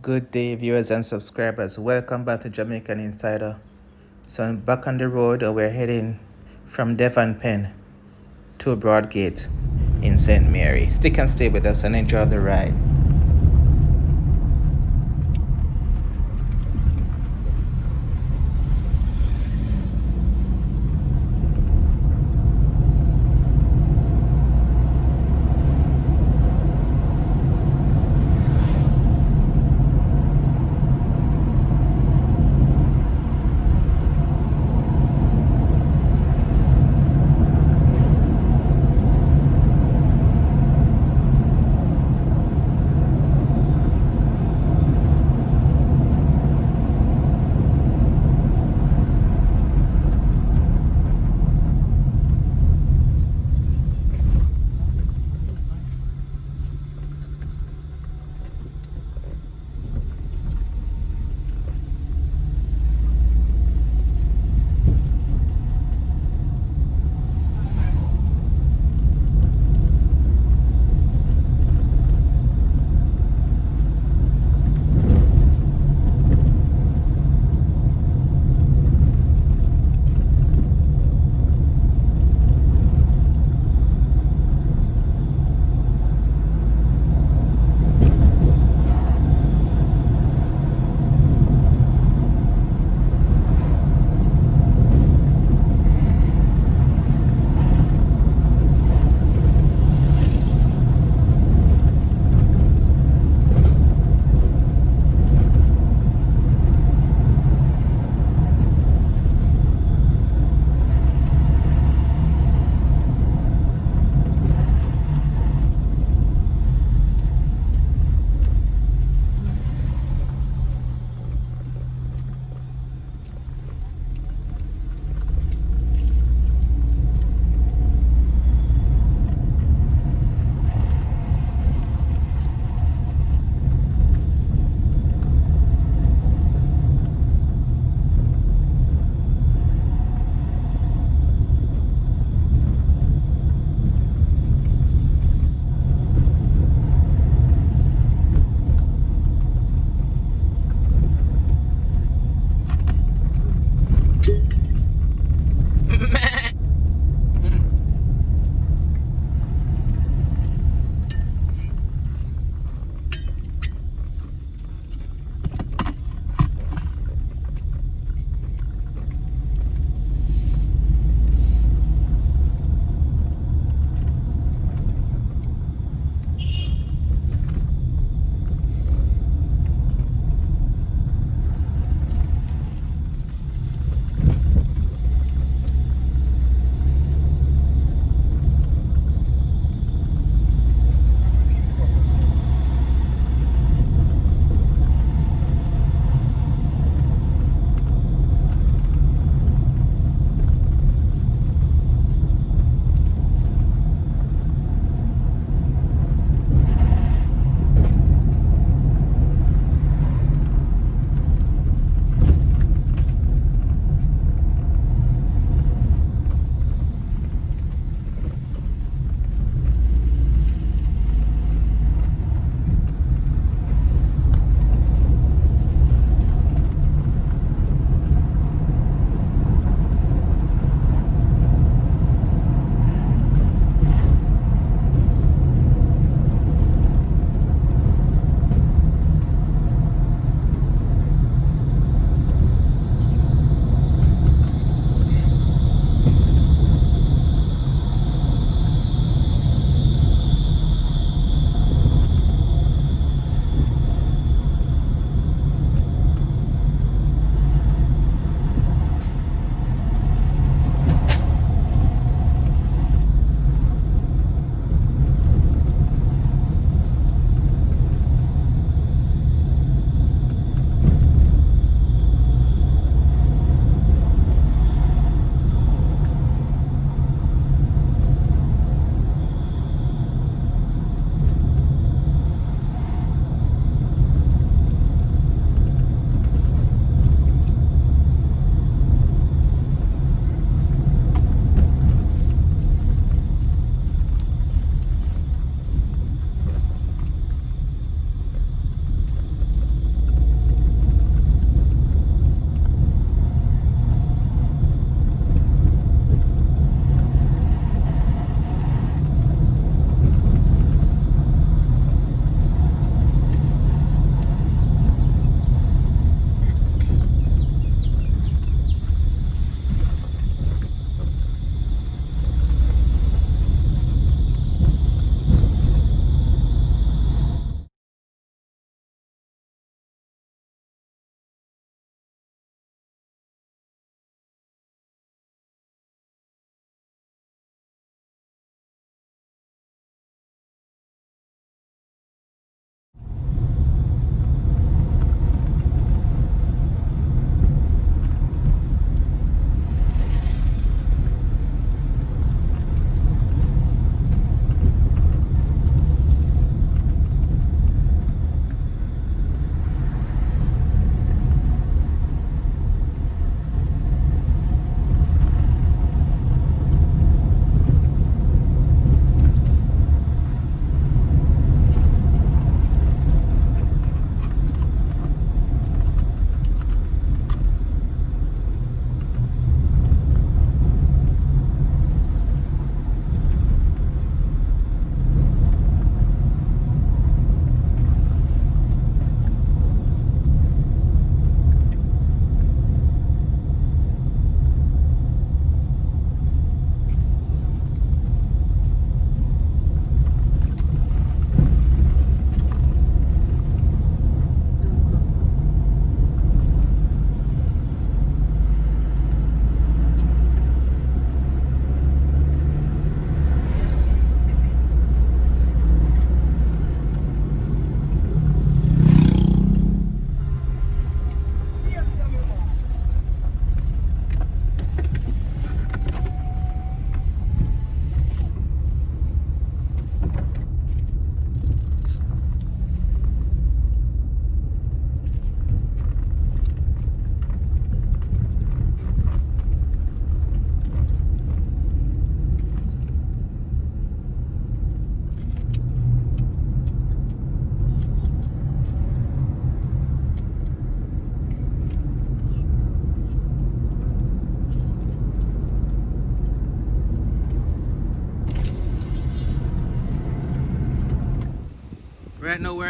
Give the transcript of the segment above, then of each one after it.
Good day, viewers and subscribers. Welcome back to Jamaican Insider. So I'm back on the road. We're heading from Devon Pen to Broadgate in St. Mary. Stick and stay with us and enjoy the ride.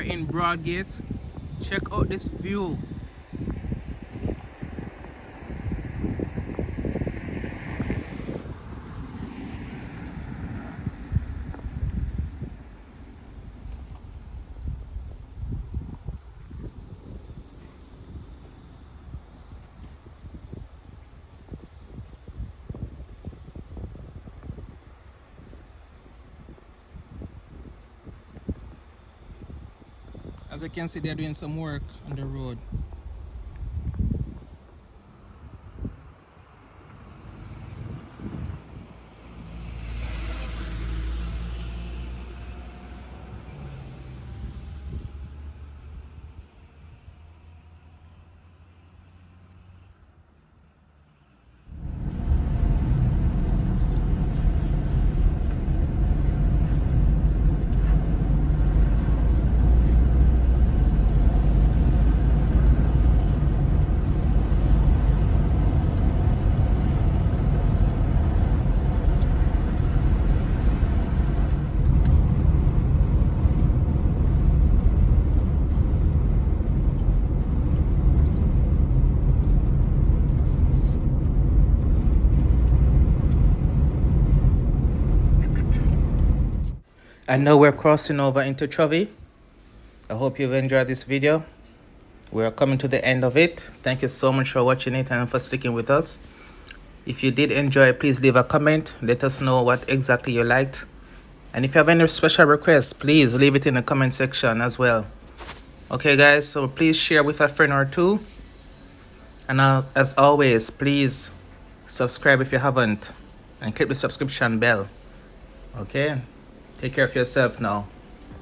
are in Broadgate. Check out this view. As you can see, they're doing some work on the road. And now we're crossing over into Chovy. I hope you've enjoyed this video. We're coming to the end of it. Thank you so much for watching it and for sticking with us. If you did enjoy, please leave a comment. Let us know what exactly you liked. And if you have any special requests, please leave it in the comment section as well. Okay guys, so please share with a friend or two. And as always, please subscribe if you haven't. And click the subscription bell. Okay? Take care of yourself now.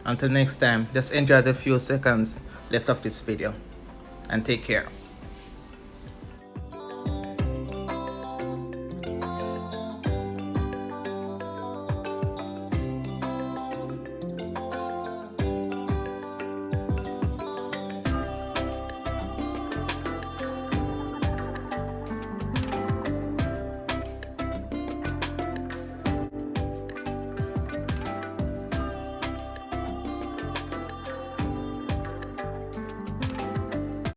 Until next time, just enjoy the few seconds left of this video. And take care.